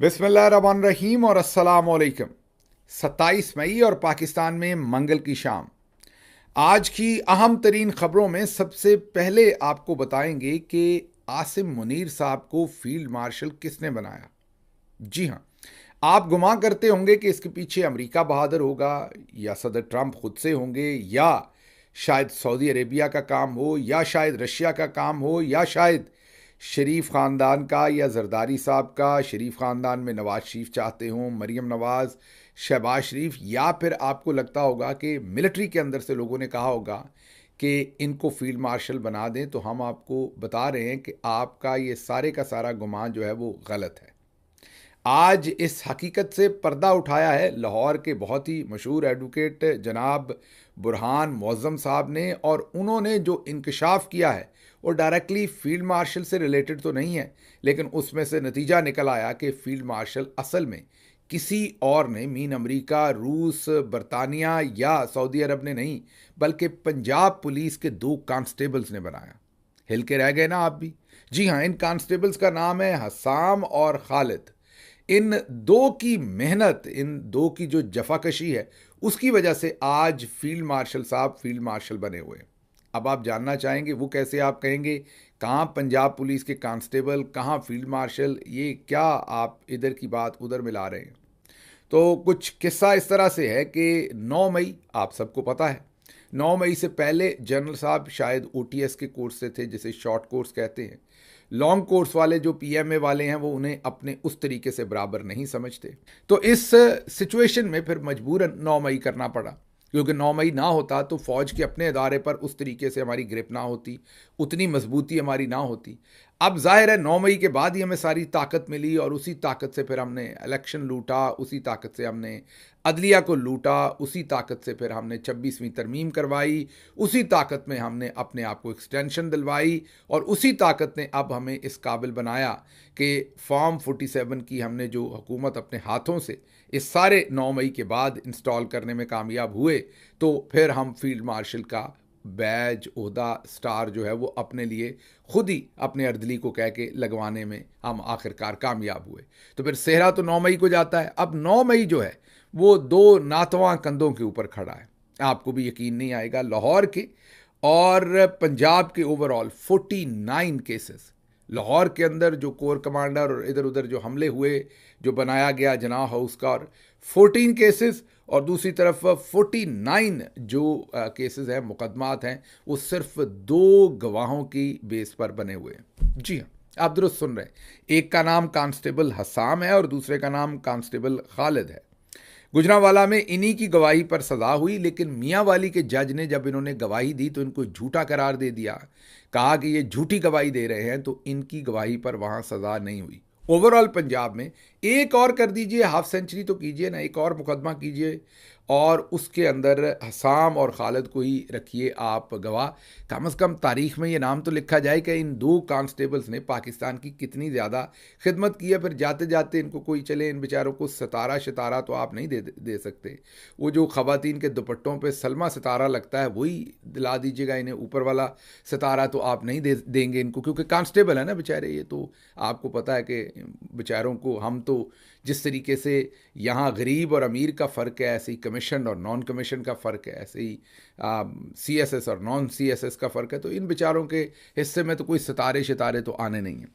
बिस्मिल्लाहिर्रहमानिर्रहीम और अस्सलामुअलैकुम। 27 मई और पाकिस्तान में मंगल की शाम। आज की अहम तरीन खबरों में सबसे पहले आपको बताएंगे कि आसिम मुनीर साहब को फील्ड मार्शल किसने बनाया। जी हाँ, आप गुमान करते होंगे कि इसके पीछे अमेरिका बहादुर होगा या सदर ट्रंप खुद से होंगे या शायद सऊदी अरेबिया का काम हो या शायद रशिया का काम हो या शायद शरीफ ख़ानदान का या जरदारी साहब का। शरीफ ख़ानदान में नवाज शरीफ चाहते हों, मरीम नवाज, शहबाज शरीफ, या फिर आपको लगता होगा कि मिलिट्री के अंदर से लोगों ने कहा होगा कि इनको फील्ड मार्शल बना दें। तो हम आपको बता रहे हैं कि आपका ये सारे का सारा गुमान जो है वो गलत है। आज इस हकीकत से पर्दा उठाया है लाहौर के बहुत ही मशहूर एडवोकेट जनाब बुरहान मुअज़्ज़म साहब ने, और उन्होंने जो इंकशाफ किया है वो डायरेक्टली फील्ड मार्शल से रिलेटेड तो नहीं है, लेकिन उसमें से नतीजा निकल आया कि फील्ड मार्शल असल में किसी और ने, मीन अमेरिका, रूस, बरतानिया या सऊदी अरब ने नहीं, बल्कि पंजाब पुलिस के 2 कांस्टेबल्स ने बनाया। हिल के रह गए ना आप भी? जी हाँ, इन कांस्टेबल्स का नाम है हसाम और खालिद। इन 2 की मेहनत, इन 2 की जो जफाकशी है, उसकी वजह से आज फील्ड मार्शल साहब फील्ड मार्शल बने हुए हैं। अब आप जानना चाहेंगे वो कैसे। आप कहेंगे कहाँ पंजाब पुलिस के कांस्टेबल, कहाँ फील्ड मार्शल, ये क्या आप इधर की बात उधर मिला रहे हैं? तो कुछ किस्सा इस तरह से है कि 9 मई आप सबको पता है, 9 मई से पहले जनरल साहब शायद ओटीएस के कोर्स से थे, जिसे शॉर्ट कोर्स कहते हैं। लॉन्ग कोर्स वाले जो पीएमए वाले हैं वो उन्हें अपने उस तरीके से बराबर नहीं समझते। तो इस सिचुएशन में फिर मजबूरन 9 मई करना पड़ा, क्योंकि 9 मई ना होता तो फौज के अपने इदारे पर उस तरीके से हमारी ग्रिप ना होती, उतनी मजबूती हमारी ना होती। अब जाहिर है 9 मई के बाद ही हमें सारी ताकत मिली, और उसी ताकत से फिर हमने इलेक्शन लूटा, उसी ताकत से हमने अदलिया को लूटा, उसी ताकत से फिर हमने 26वीं तरमीम करवाई, उसी ताकत में हमने अपने आप को एक्सटेंशन दिलवाई, और उसी ताकत ने अब हमें इस काबिल बनाया कि फॉर्म 47 की हमने जो हुकूमत अपने हाथों से इस सारे 9 मई के बाद इंस्टॉल करने में कामयाब हुए, तो फिर हम फील्ड मार्शल का बैज, ओहदा, स्टार जो है वो अपने लिए खुद ही अपने अर्दली को कह के लगवाने में हम आखिरकार कामयाब हुए। तो फिर सेहरा तो 9 मई को जाता है। अब 9 मई जो है वो 2 नातवां कंधों के ऊपर खड़ा है। आपको भी यकीन नहीं आएगा, लाहौर के और पंजाब के ओवरऑल 49 केसेस। लाहौर के अंदर जो कोर कमांडर और इधर उधर जो हमले हुए, जो बनाया गया जना हाउस का, और 14 केसेस, और दूसरी तरफ 49 जो केसेस हैं, मुकदमात हैं, वो सिर्फ 2 गवाहों की बेस पर बने हुए हैं। जी हाँ, आप दुरुस्त सुन रहे हैं। एक का नाम कांस्टेबल हसाम है और दूसरे का नाम कांस्टेबल खालिद है। गुजरांवाला में इन्हीं की गवाही पर सजा हुई, लेकिन मियाँ वाली के जज ने जब इन्होंने गवाही दी तो इनको झूठा करार दे दिया, कहा कि ये झूठी गवाही दे रहे हैं, तो इनकी गवाही पर वहाँ सजा नहीं हुई। ओवरऑल पंजाब में एक और कर दीजिए, हाफ सेंचुरी तो कीजिए ना, एक और मुकदमा कीजिए और उसके अंदर हसाम और खालिद को ही रखिए आप गवाह। कम से कम तारीख में ये नाम तो लिखा जाए कि इन 2 कांस्टेबल्स ने पाकिस्तान की कितनी ज़्यादा खिदमत की है। फिर जाते जाते इनको कोई चले, इन बेचारों को सितारा शितारा तो आप नहीं दे सकते। वो जो ख़वातीन के दुपट्टों पे सलमा सितारा लगता है वही दिला दीजिएगा इन्हें, ऊपर वाला सितारा तो आप नहीं देंगे इनको, क्योंकि कांस्टेबल है ना बेचारे। ये तो आपको पता है कि बेचारों को, हम तो जिस तरीके से यहाँ गरीब और अमीर का फ़र्क है, ऐसे ही कमीशन और नॉन कमीशन का फ़र्क है, ऐसे ही सीएसएस और नॉन सीएसएस का फ़र्क है। तो इन बेचारों के हिस्से में तो कोई सितारे शितारे तो आने नहीं हैं।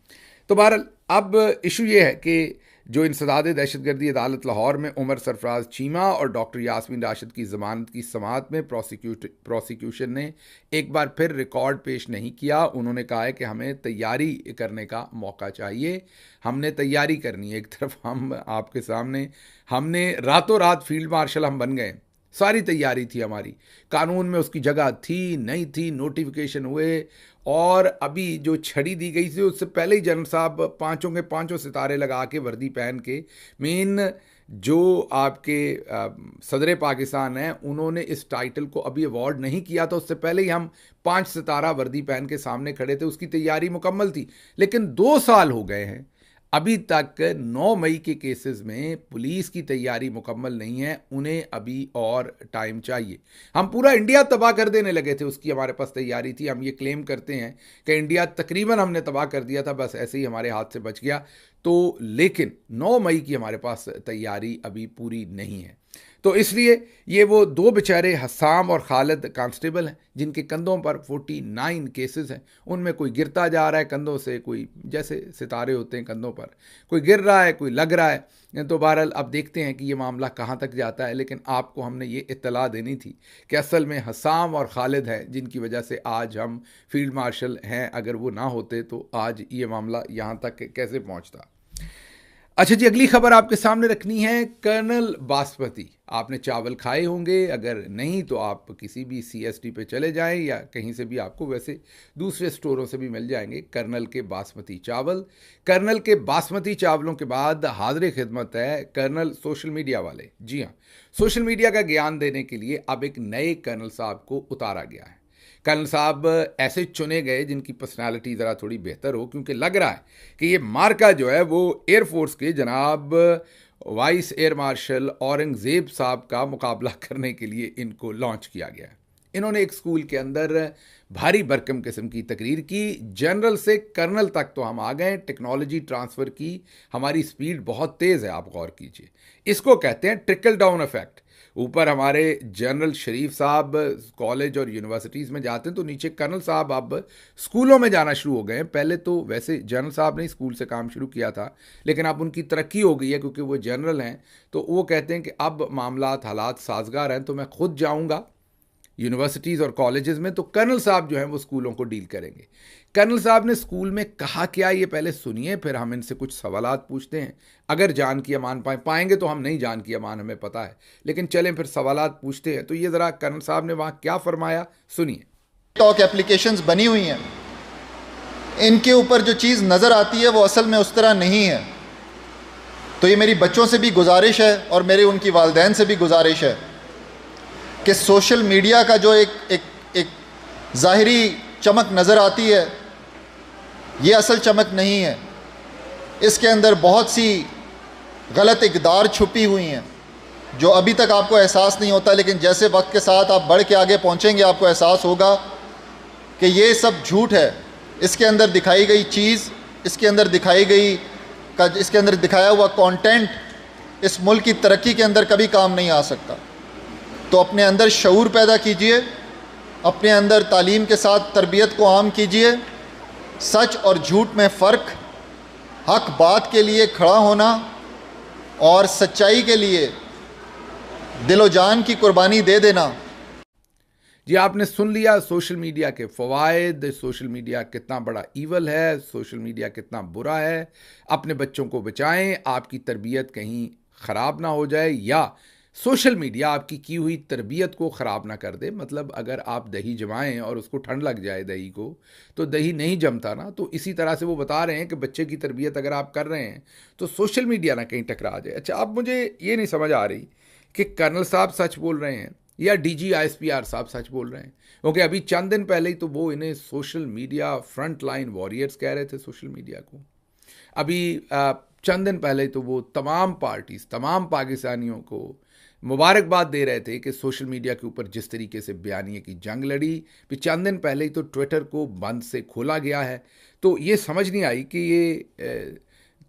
तो बहरहाल अब इशू ये है कि जो इंसदाद दहशतगर्दी अदालत लाहौर में उमर सरफराज चीमा और डॉक्टर यास्मीन राशिद की ज़मानत की समाअत में प्रोसिक्यूशन ने एक बार फिर रिकॉर्ड पेश नहीं किया। उन्होंने कहा है कि हमें तैयारी करने का मौका चाहिए, हमने तैयारी करनी है। एक तरफ हम आपके सामने, हमने रातों रात फील्ड मार्शल हम बन गए, सारी तैयारी थी हमारी, कानून में उसकी जगह थी नहीं थी, नोटिफिकेशन हुए, और अभी जो छड़ी दी गई थी उससे पहले ही जनरल साहब 5 के 5 सितारे लगा के वर्दी पहन के, मेन जो आपके सदर पाकिस्तान हैं, उन्होंने इस टाइटल को अभी अवार्ड नहीं किया था, उससे पहले ही हम 5 सितारा वर्दी पहन के सामने खड़े थे, उसकी तैयारी मुकम्मल थी। लेकिन 2 साल हो गए हैं, अभी तक 9 मई के केसेस में पुलिस की तैयारी मुकम्मल नहीं है, उन्हें अभी और टाइम चाहिए। हम पूरा इंडिया तबाह कर देने लगे थे, उसकी हमारे पास तैयारी थी। हम ये क्लेम करते हैं कि इंडिया तकरीबन हमने तबाह कर दिया था, बस ऐसे ही हमारे हाथ से बच गया। तो लेकिन 9 मई की हमारे पास तैयारी अभी पूरी नहीं है। तो इसलिए ये वो दो बेचारे हसाम और खालिद कांस्टेबल हैं जिनके कंधों पर 49 केसेस हैं। उनमें कोई गिरता जा रहा है कंधों से, कोई जैसे सितारे होते हैं कंधों पर, कोई गिर रहा है, कोई लग रहा है। तो बहरहाल अब देखते हैं कि ये मामला कहाँ तक जाता है, लेकिन आपको हमने ये इत्तला देनी थी कि असल में हसाम और खालिद हैं जिनकी वजह से आज हम फील्ड मार्शल हैं। अगर वो ना होते तो आज ये मामला यहाँ तक कैसे पहुँचता। अच्छा जी, अगली खबर आपके सामने रखनी है कर्नल बासमती। आपने चावल खाए होंगे, अगर नहीं तो आप किसी भी CST पे चले जाएं या कहीं से भी आपको वैसे दूसरे स्टोरों से भी मिल जाएंगे कर्नल के बासमती चावल। कर्नल के बासमती चावलों के बाद हाजिर खिदमत है कर्नल सोशल मीडिया वाले। जी हाँ, सोशल मीडिया का ज्ञान देने के लिए अब एक नए कर्नल साहब को उतारा गया है। कर्नल साहब ऐसे चुने गए जिनकी पर्सनालिटी ज़रा थोड़ी बेहतर हो, क्योंकि लग रहा है कि ये मार्का जो है वो एयरफोर्स के जनाब वाइस एयर मार्शल औरंगज़ेब साहब का मुकाबला करने के लिए इनको लॉन्च किया गया है। इन्होंने एक स्कूल के अंदर भारी भरकम किस्म की तकरीर की। जनरल से कर्नल तक तो हम आ गए। टेक्नोलॉजी ट्रांसफ़र की हमारी स्पीड बहुत तेज़ है, आप गौर कीजिए। इसको कहते हैं ट्रिकल डाउन इफेक्ट। ऊपर हमारे जनरल शरीफ साहब कॉलेज और यूनिवर्सिटीज़ में जाते हैं, तो नीचे कर्नल साहब अब स्कूलों में जाना शुरू हो गए हैं। पहले तो वैसे जनरल साहब ने स्कूल से काम शुरू किया था, लेकिन अब उनकी तरक्की हो गई है क्योंकि वो जनरल हैं। तो वो कहते हैं कि अब मामलात हालात साजगार हैं तो मैं खुद जाऊंगा यूनिवर्सिटीज़ और कॉलेजेस में, तो कर्नल साहब जो हैं वो स्कूलों को डील करेंगे। कर्नल साहब ने स्कूल में कहा क्या, ये पहले सुनिए, फिर हम इनसे कुछ सवालात पूछते हैं। अगर जान की अमान पाएंगे तो हम नहीं, जान की अमान हमें पता है, लेकिन चलें फिर सवालात पूछते हैं। तो ये ज़रा कर्नल साहब ने वहाँ क्या फरमाया, सुनिए। टॉक एप्लीकेशंस बनी हुई हैं, इनके ऊपर जो चीज़ नज़र आती है वो असल में उस तरह नहीं है। तो ये मेरी बच्चों से भी गुजारिश है और मेरे उनकी वालदैन से भी गुजारिश है कि सोशल मीडिया का जो एक ज़ाहिरी चमक नज़र आती है, ये असल चमक नहीं है। इसके अंदर बहुत सी गलत इक़दार छुपी हुई हैं जो अभी तक आपको एहसास नहीं होता, लेकिन जैसे वक्त के साथ आप बढ़ के आगे पहुंचेंगे आपको एहसास होगा कि ये सब झूठ है। इसके अंदर दिखाई गई चीज़, इसके अंदर दिखाया हुआ कंटेंट इस मुल्क की तरक्की के अंदर कभी काम नहीं आ सकता। तो अपने अंदर शऊर पैदा कीजिए, अपने अंदर तालीम के साथ तरबियत को आम कीजिए। सच और झूठ में फ़र्क, हक बात के लिए खड़ा होना और सच्चाई के लिए दिलो जान की कुर्बानी दे देना। जी, आपने सुन लिया सोशल मीडिया के फ़वाइद, सोशल मीडिया कितना बड़ा ईवल है, सोशल मीडिया कितना बुरा है। अपने बच्चों को बचाएं, आपकी तरबियत कहीं ख़राब ना हो जाए या सोशल मीडिया आपकी की हुई तरबियत को ख़राब ना कर दे। मतलब अगर आप दही जमाएं और उसको ठंड लग जाए दही को, तो दही नहीं जमता ना। तो इसी तरह से वो बता रहे हैं कि बच्चे की तरबियत अगर आप कर रहे हैं तो सोशल मीडिया ना कहीं टकरा जाए। अच्छा, अब मुझे ये नहीं समझ आ रही कि कर्नल साहब सच बोल रहे हैं या DG ISPR साहब सच बोल रहे हैं, क्योंकि अभी चंद दिन पहले ही तो वो इन्हें social media front line warriors कह रहे थे। सोशल मीडिया को अभी चंद दिन पहले तो वो तमाम पार्टीज़, तमाम पाकिस्तानियों को मुबारकबाद दे रहे थे कि सोशल मीडिया के ऊपर जिस तरीके से बयानिए की जंग लड़ी। फिर चंद दिन पहले ही तो ट्विटर को बंद से खोला गया है। तो ये समझ नहीं आई कि ये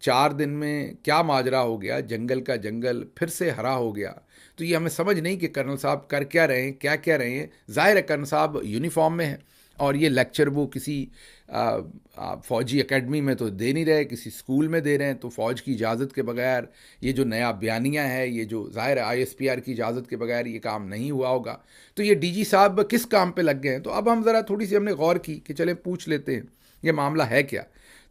4 दिन में क्या माजरा हो गया, जंगल का जंगल फिर से हरा हो गया। तो ये हमें समझ नहीं कि कर्नल साहब कर क्या रहे हैं, क्या क्या रहे हैं। ज़ाहिर है कर्नल साहब यूनिफॉर्म में हैं और ये लेक्चर वो किसी फ़ौजी एकेडमी में तो दे नहीं रहे, किसी स्कूल में दे रहे हैं। तो फ़ौज की इजाज़त के बगैर ये जो नया बयानिया है, ये जो ज़ाहिर है ISPR की इजाज़त के बगैर ये काम नहीं हुआ होगा। तो ये DG साहब किस काम पे लग गए हैं। तो अब हम ज़रा थोड़ी सी हमने गौर की कि चले पूछ लेते हैं ये मामला है क्या।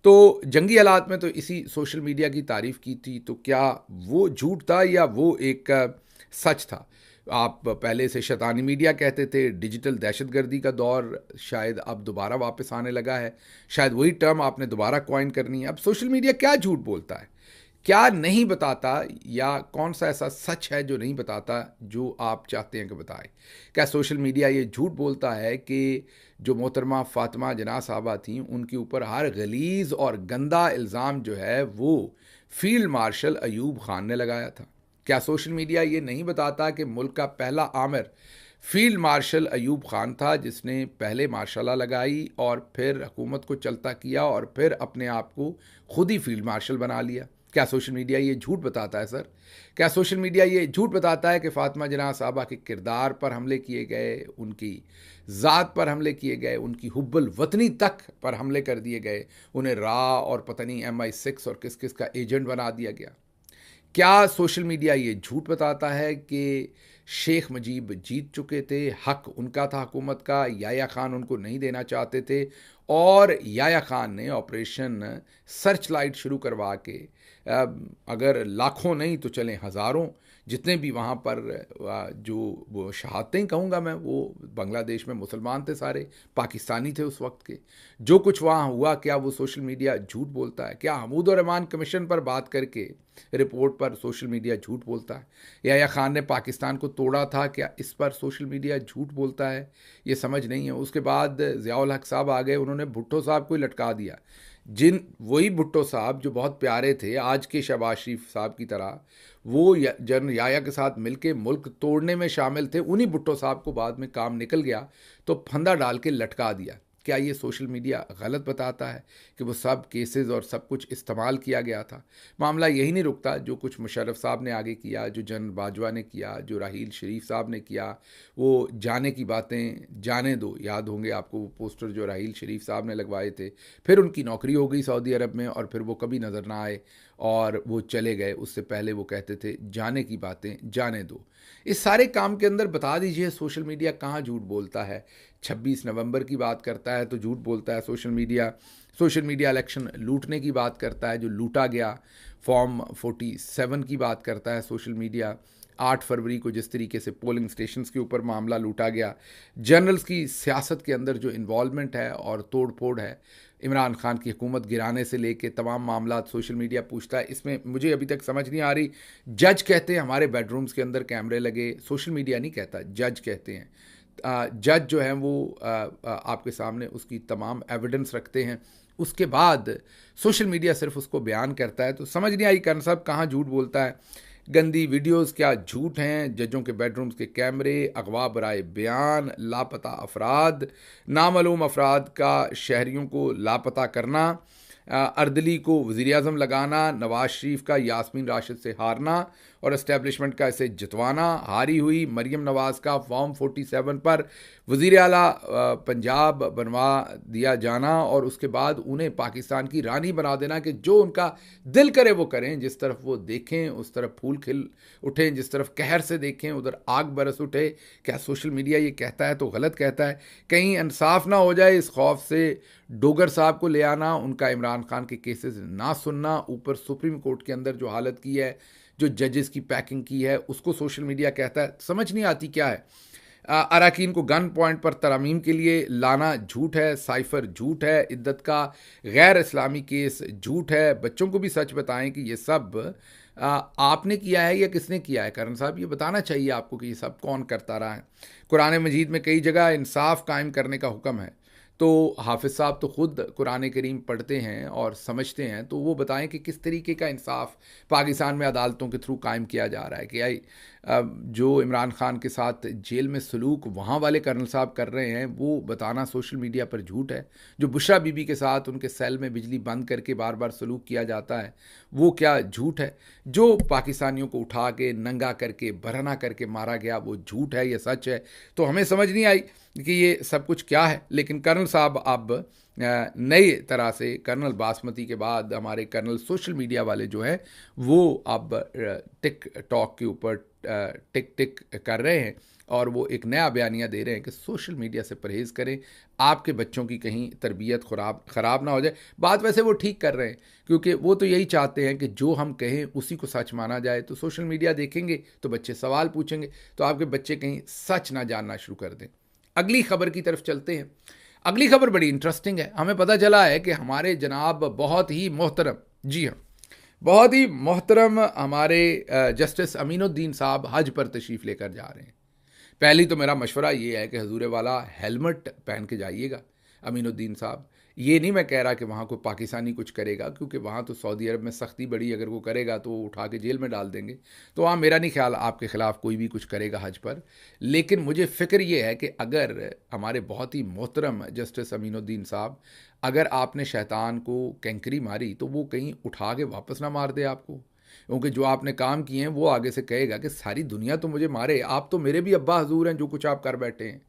तो जंगी हालात में तो इसी सोशल मीडिया की तारीफ़ की थी, तो क्या वो झूठ था या वो एक सच था। आप पहले से शैतानी मीडिया कहते थे, डिजिटल दहशतगर्दी का दौर शायद अब दोबारा वापस आने लगा है, शायद वही टर्म आपने दोबारा कॉइन करनी है। अब सोशल मीडिया क्या झूठ बोलता है, क्या नहीं बताता, या कौन सा ऐसा सच है जो नहीं बताता जो आप चाहते हैं कि बताए। क्या सोशल मीडिया ये झूठ बोलता है कि जो मोहतरमा फ़ातिमा जना साहबा थी उनके ऊपर हर गलीज़ और गंदा इल्ज़ाम जो है वो फील्ड मार्शल अयूब खान ने लगाया था। क्या सोशल मीडिया ये नहीं बताता कि मुल्क का पहला आमिर फील्ड मार्शल अयूब खान था जिसने पहले मार्शल लगाई और फिर हुकूमत को चलता किया और फिर अपने आप को खुद ही फील्ड मार्शल बना लिया। क्या सोशल मीडिया ये झूठ बताता है सर? क्या सोशल मीडिया ये झूठ बताता है कि फ़ातिमा जना साहबा के किरदार पर हमले किए गए, उनकी ज़ात पर हमले किए गए, उनकी हुब्बुल वतनी तक पर हमले कर दिए गए, उन्हें रा और पता नहीं MI6 और किस किस का एजेंट बना दिया गया? क्या सोशल मीडिया ये झूठ बताता है कि शेख मुजीब जीत चुके थे, हक उनका था हुकूमत का, याया खान उनको नहीं देना चाहते थे और याया खान ने ऑपरेशन सर्च लाइट शुरू करवा के अगर लाखों नहीं तो चलें हज़ारों जितने भी वहाँ पर जो वो शहादतें कहूँगा मैं, वो बांग्लादेश में मुसलमान थे, सारे पाकिस्तानी थे उस वक्त के। जो कुछ वहाँ हुआ, क्या वो सोशल मीडिया झूठ बोलता है? क्या हमीद उर रहमान कमीशन पर बात करके रिपोर्ट पर सोशल मीडिया झूठ बोलता है? याया खान ने पाकिस्तान को तोड़ा था, क्या इस पर सोशल मीडिया झूठ बोलता है? ये समझ नहीं है। उसके बाद ज़ियाउल हक साहब आ गए, उन्होंने भुट्टो साहब को ही लटका दिया। वही भुट्टो साहब जो बहुत प्यारे थे आज के शहबाज शरीफ साहब की तरह, वो जनरल याया के साथ मिलके मुल्क तोड़ने में शामिल थे, उन्हीं भुट्टो साहब को बाद में काम निकल गया तो फंदा डाल के लटका दिया। क्या ये सोशल मीडिया गलत बताता है कि वो सब केसेस और सब कुछ इस्तेमाल किया गया था? मामला यही नहीं रुकता। जो कुछ मुशर्रफ साहब ने आगे किया, जो जनरल बाजवा ने किया, जो राहील शरीफ साहब ने किया, वो जाने की बातें जाने दो। याद होंगे आपको वो पोस्टर जो राहील शरीफ साहब ने लगवाए थे, फिर उनकी नौकरी हो गई सऊदी अरब में और फिर वो कभी नज़र ना आए और वो चले गए। उससे पहले वो कहते थे जाने की बातें जाने दो। इस सारे काम के अंदर बता दीजिए सोशल मीडिया कहाँ झूठ बोलता है? 26 नवंबर की बात करता है तो झूठ बोलता है social media. Social media election लूटने की बात करता है, जो लूटा गया। फॉर्म 47 की बात करता है सोशल मीडिया। 8 फरवरी को जिस तरीके से पोलिंग स्टेशंस के ऊपर मामला लूटा गया, जनरल्स की सियासत के अंदर जो इन्वॉल्वमेंट है और तोड़ फोड़ है, इमरान खान की हुकूमत गिराने से लेके तमाम मामला सोशल मीडिया पूछता है। इसमें मुझे अभी तक समझ नहीं आ रही। जज कहते हैं हमारे बेडरूम्स के अंदर कैमरे लगे, सोशल मीडिया नहीं कहता, जज कहते हैं। जज जो है वो आपके सामने उसकी तमाम एविडेंस रखते हैं, उसके बाद सोशल मीडिया सिर्फ उसको बयान करता है। तो समझ नहीं आई कर्ण साहब कहाँ झूठ बोलता है। गंदी वीडियोस क्या झूठ हैं? जजों के बेडरूम्स के कैमरे, अगवा बराए बयान, लापता अफराद, नामालूम अफराद का शहरियों को लापता करना, अर्दली को वज़ीर-ए-आज़म लगाना, नवाज शरीफ का यास्मीन राशिद से हारना और इस्टेब्लिशमेंट का इसे जितवाना, हारी हुई मरियम नवाज़ का फॉर्म 47 पर वज़ीर आला पंजाब बनवा दिया जाना और उसके बाद उन्हें पाकिस्तान की रानी बना देना कि जो उनका दिल करे वो करें, जिस तरफ वो देखें उस तरफ फूल खिल उठें, जिस तरफ कहर से देखें उधर आग बरस उठे। क्या सोशल मीडिया ये कहता है तो गलत कहता है? कहीं इंसाफ ना हो जाए इस खौफ से डोगर साहब को ले आना, उनका इमरान खान के केसेस ना सुनना, ऊपर सुप्रीम कोर्ट के अंदर जो हालत की है, जो जजेस की पैकिंग की है, उसको सोशल मीडिया कहता है। समझ नहीं आती क्या है। अराकीन को गन पॉइंट पर तरमीम के लिए लाना झूठ है, साइफर झूठ है, इद्दत का गैर इस्लामी केस झूठ है। बच्चों को भी सच बताएं कि ये सब आपने किया है या किसने किया है। करण साहब ये बताना चाहिए आपको कि ये सब कौन करता रहा है। कुरान मजीद में कई जगह इंसाफ कायम करने का हुक्म है, तो हाफिज़ साहब तो ख़ुद कुरान करीम पढ़ते हैं और समझते हैं, तो वो बताएं कि किस तरीके का इंसाफ पाकिस्तान में अदालतों के थ्रू कायम किया जा रहा है। कि आई जो इमरान खान के साथ जेल में सलूक वहाँ वाले कर्नल साहब कर रहे हैं वो बताना सोशल मीडिया पर झूठ है। जो बुशरा बीबी के साथ उनके सेल में बिजली बंद करके बार बार सलूक किया जाता है वो क्या झूठ है? जो पाकिस्तानियों को उठा के नंगा करके बरहना करके मारा गया वो झूठ है या सच है? तो हमें समझ नहीं आई कि ये सब कुछ क्या है। लेकिन कर्नल साहब अब नई तरह से, कर्नल बासमती के बाद हमारे कर्नल सोशल मीडिया वाले जो हैं वो अब टिक टॉक के ऊपर टिक टिक कर रहे हैं और वो एक नया बयानिया दे रहे हैं कि सोशल मीडिया से परहेज़ करें, आपके बच्चों की कहीं तरबियत ख़राब ना हो जाए। बात वैसे वो ठीक कर रहे हैं क्योंकि वो तो यही चाहते हैं कि जो हम कहें उसी को सच माना जाए। तो सोशल मीडिया देखेंगे तो बच्चे सवाल पूछेंगे, तो आपके बच्चे कहीं सच ना जानना शुरू कर दें। अगली खबर की तरफ चलते हैं। अगली खबर बड़ी इंटरेस्टिंग है। हमें पता चला है कि हमारे जनाब बहुत ही मोहतरम, जी हाँ, बहुत ही मोहतरम हमारे जस्टिस अमीनुद्दीन साहब हज पर तशरीफ़ लेकर जा रहे हैं। पहली तो मेरा मशवरा ये है कि हजूर वाला हेलमेट पहन के जाइएगा अमीनुद्दीन साहब। ये नहीं मैं कह रहा कि वहाँ कोई पाकिस्तानी कुछ करेगा, क्योंकि वहाँ तो सऊदी अरब में सख्ती बड़ी, अगर वो करेगा तो वो उठा के जेल में डाल देंगे। तो वहाँ मेरा नहीं ख्याल आपके ख़िलाफ़ कोई भी कुछ करेगा हज पर। लेकिन मुझे फ़िक्र ये है कि अगर हमारे बहुत ही मोहतरम जस्टिस अमीनुद्दीन साहब, अगर आपने शैतान को कैंकरी मारी तो वो कहीं उठा के वापस ना मार दे आपको, क्योंकि जो आपने काम किए हैं वो आगे से कहेगा कि सारी दुनिया तो मुझे मारे, आप तो मेरे भी अब्बा हजूर हैं जो कुछ आप कर बैठे हैं।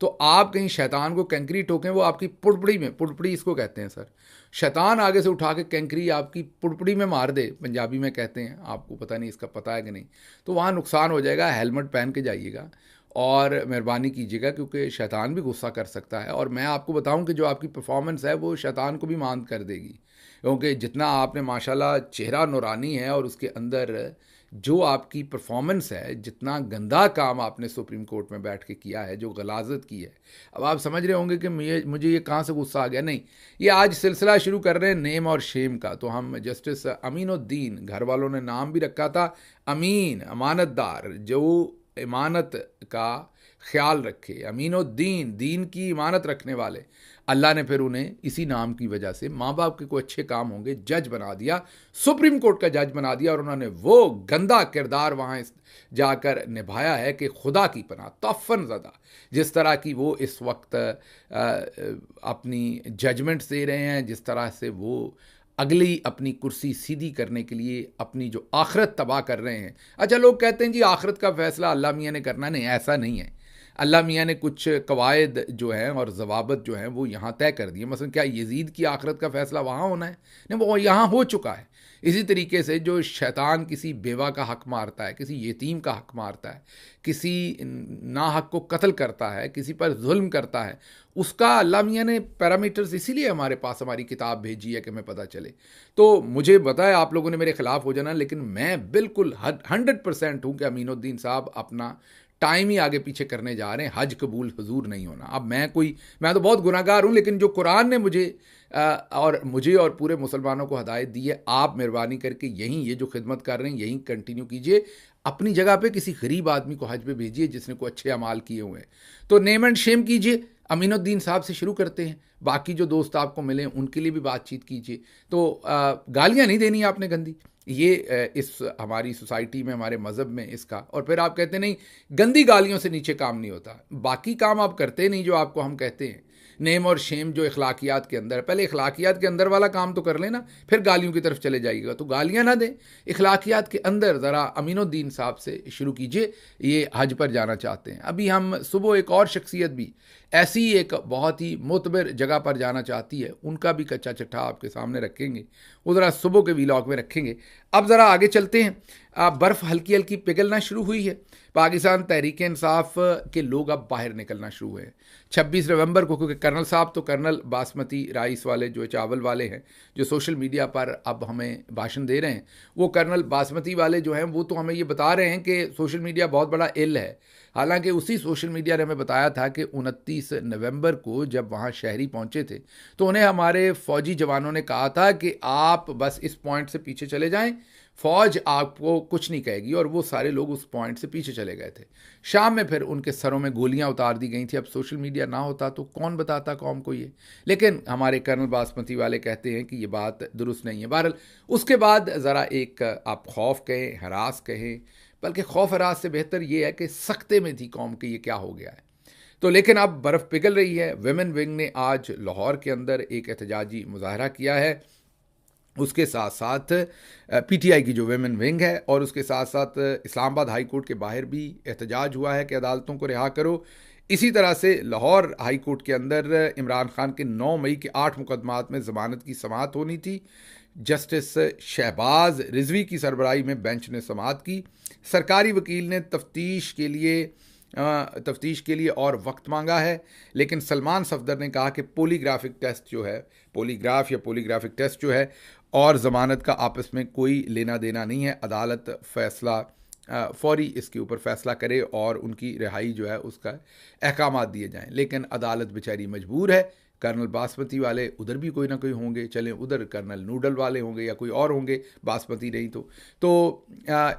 तो आप कहीं शैतान को कैंकरी ठोकें, वो आपकी पुड़पड़ी में, पुड़पड़ी इसको कहते हैं सर, शैतान आगे से उठा के कैंकरी आपकी पुड़पड़ी में मार दे, पंजाबी में कहते हैं, आपको पता नहीं इसका पता है कि नहीं, तो वहाँ नुकसान हो जाएगा। हेलमेट पहन के जाइएगा और मेहरबानी कीजिएगा, क्योंकि शैतान भी गुस्सा कर सकता है। और मैं आपको बताऊं कि जो आपकी परफॉर्मेंस है वो शैतान को भी मांद कर देगी, क्योंकि जितना आपने माशाल्लाह चेहरा नूरानी है और उसके अंदर जो आपकी परफॉर्मेंस है, जितना गंदा काम आपने सुप्रीम कोर्ट में बैठ के किया है, जो गलाजत की है। अब आप समझ रहे होंगे कि मुझे ये कहाँ से गुस्सा आ गया। नहीं, ये आज सिलसिला शुरू कर रहे हैं नेम और शेम का। तो हम जस्टिस अमीनुद्दीन, घर वालों ने नाम भी रखा था अमीन, अमानतदार, जो इमानत का ख्याल रखे, अमीनुद्दीन, दीन की इमानत रखने वाले। अल्लाह ने फिर उन्हें इसी नाम की वजह से, माँ बाप के कोई अच्छे काम होंगे, जज बना दिया, सुप्रीम कोर्ट का जज बना दिया, और उन्होंने वो गंदा किरदार वहाँ जाकर निभाया है कि खुदा की पनाह, तौफन ज़दा जिस तरह की वो इस वक्त अपनी जजमेंट्स दे रहे हैं, जिस तरह से वो अगली अपनी कुर्सी सीधी करने के लिए अपनी जो आखिरत तबाह कर रहे हैं। अच्छा, लोग कहते हैं जी आखिरत का फ़ैसला अल्लाह मियाँ ने करना। नहीं, ऐसा नहीं है। अल्लाह मियाँ ने कुछ कवायद जो हैं और ज़वाबत जो हैं वो यहाँ तय कर दिए। मसलन क्या यजीद की आखिरत का फ़ैसला वहाँ होना है? नहीं, वो यहाँ हो चुका है। इसी तरीके से जो शैतान किसी बेवा का हक मारता है, किसी यतीम का हक मारता है, किसी नाहक को कत्ल करता है, किसी पर जुल्म करता है, उसका अल्लाह मियाँ ने पैरामीटर्स इसीलिए हमारे पास हमारी किताब भेजी है कि हमें पता चले। तो मुझे पता है आप लोगों ने मेरे ख़िलाफ़ हो जाना, लेकिन मैं बिल्कुल 100% हूँ कि अमीनुद्दीन साहब अपना टाइम ही आगे पीछे करने जा रहे हैं। हज कबूल हुजूर नहीं होना। अब मैं तो बहुत गुनाहगार हूँ, लेकिन जो कुरान ने मुझे और पूरे मुसलमानों को हदायत दी है, आप मेहरबानी करके यहीं ये जो खिदमत कर रहे हैं यहीं कंटिन्यू कीजिए। अपनी जगह पे किसी गरीब आदमी को हज पे भेजिए जिसने कोई अच्छे अमाल किए हुए हैं। तो नेम एंड शेम कीजिए। अमीनुद्दीन साहब से शुरू करते हैं, बाकी जो दोस्त आपको मिले उनके लिए भी बातचीत कीजिए। तो गालियाँ नहीं देनी आपने गंदी, ये इस हमारी सोसाइटी में, हमारे मज़हब में इसका। और फिर आप कहते नहीं, गंदी गालियों से नीचे काम नहीं होता। बाकी काम आप करते नहीं जो आपको हम कहते हैं। नेम और शेम जो इखलाकियात के अंदर, पहले इखलाकियात के अंदर वाला काम तो कर लेना, फिर गालियों की तरफ चले जाइएगा। तो गालियाँ ना दें, इखलाकियात के अंदर ज़रा अमीनुद्दीन साहब से शुरू कीजिए। ये हज पर जाना चाहते हैं। अभी हम सुबह एक और शख्सियत भी ऐसी एक बहुत ही मोतबर जगह पर जाना चाहती है, उनका भी कच्चा चिट्ठा आपके सामने रखेंगे, वो ज़रा सुबह के व्लॉग में रखेंगे। अब ज़रा आगे चलते हैं। बर्फ़ हल्की हल्की पिघलना शुरू हुई है। पाकिस्तान तहरीक इंसाफ के लोग अब बाहर निकलना शुरू हुए हैं 26 नवंबर को, क्योंकि कर्नल साहब तो कर्नल बासमती राइस वाले जो चावल वाले हैं, जो सोशल मीडिया पर अब हमें भाषण दे रहे हैं, वो कर्नल बासमती वाले जो हैं वो तो हमें ये बता रहे हैं कि सोशल मीडिया बहुत बड़ा इल है। हालांकि उसी सोशल मीडिया ने हमें बताया था कि 29 नवंबर को जब वहाँ शहरी पहुँचे थे तो उन्हें हमारे फ़ौजी जवानों ने कहा था कि आप बस इस पॉइंट से पीछे चले जाएं, फ़ौज आपको कुछ नहीं कहेगी। और वो सारे लोग उस पॉइंट से पीछे चले गए थे। शाम में फिर उनके सरों में गोलियां उतार दी गई थी। अब सोशल मीडिया ना होता तो कौन बताता कौम को ये, लेकिन हमारे कर्नल बासमती वाले कहते हैं कि ये बात दुरुस्त नहीं है। बहरहाल उसके बाद ज़रा एक आप खौफ कहें, हरास कहें, बल्कि खौफ हरास से बेहतर ये है कि सख्ते में थी कौम के ये क्या हो गया है। तो लेकिन अब बर्फ़ पिघल रही है। विमेन विंग ने आज लाहौर के अंदर एक एहतजाजी मुजाहरा किया है। उसके साथ साथ पीटीआई की जो विमेन विंग है, और उसके साथ साथ इस्लामाबाद हाई कोर्ट के बाहर भी एहतजाज हुआ है कि अदालतों को रिहा करो। इसी तरह से लाहौर हाई कोर्ट के अंदर इमरान खान के 9 मई के 8 मुकदमात में ज़मानत की समाअत होनी थी। जस्टिस शहबाज रिजवी की सरबराही में बेंच ने समाअत की। सरकारी वकील ने तफ्तीश के लिए और वक्त मांगा है, लेकिन सलमान सफदर ने कहा कि पॉलीग्राफिक टेस्ट जो है, पॉलीग्राफिक टेस्ट जो है और ज़मानत का आपस में कोई लेना देना नहीं है। अदालत फ़ैसला फौरी इसके ऊपर फ़ैसला करे और उनकी रिहाई जो है उसका अहकामात दिए जाएं। लेकिन अदालत बेचारी मजबूर है, कर्नल बासमती वाले उधर भी कोई ना कोई होंगे, चलें उधर कर्नल नूडल वाले होंगे या कोई और होंगे, बासमती नहीं तो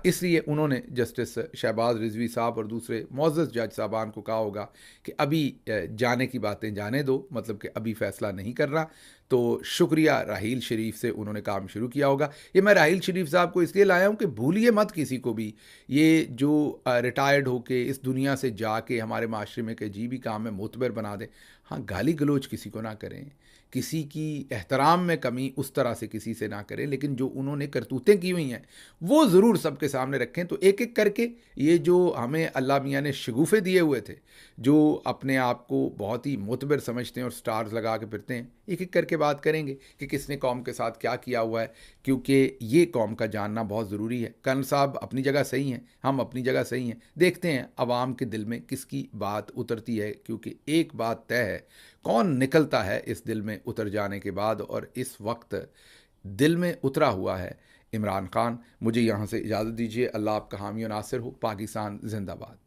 इसलिए उन्होंने जस्टिस शहबाज रिजवी साहब और दूसरे मुअज़्ज़ज़ जज साहबान को कहा होगा कि अभी जाने की बातें जाने दो, मतलब कि अभी फ़ैसला नहीं करना। तो शुक्रिया राहील शरीफ से उन्होंने काम शुरू किया होगा। ये मैं राहील शरीफ साहब को इसलिए लाया हूँ कि भूलिए मत किसी को भी, ये जो रिटायर्ड होके इस दुनिया से जाके हमारे माशरे में के जी भी काम में मोतबर बना दें। हाँ, गाली गलोच किसी को ना करें, किसी की एहतराम में कमी उस तरह से किसी से ना करें, लेकिन जो उन्होंने करतूतें की हुई हैं वो ज़रूर सबके सामने रखें। तो एक एक करके ये जो हमें अल्लाह मियाँ ने शगुफ़े दिए हुए थे, जो अपने आप को बहुत ही मोतबर समझते हैं और स्टार्स लगा के फिरते हैं, एक एक करके बात करेंगे कि किसने कौम के साथ क्या किया हुआ है, क्योंकि ये कौम का जानना बहुत ज़रूरी है। कर्नल साहब अपनी जगह सही हैं, हम अपनी जगह सही हैं, देखते हैं अवाम के दिल में किसकी बात उतरती है, क्योंकि एक बात तय है, कौन निकलता है इस दिल में उतर जाने के बाद, और इस वक्त दिल में उतरा हुआ है इमरान खान। मुझे यहाँ से इजाज़त दीजिए। अल्लाह आपका हामी और नासिर हो। पाकिस्तान जिंदाबाद।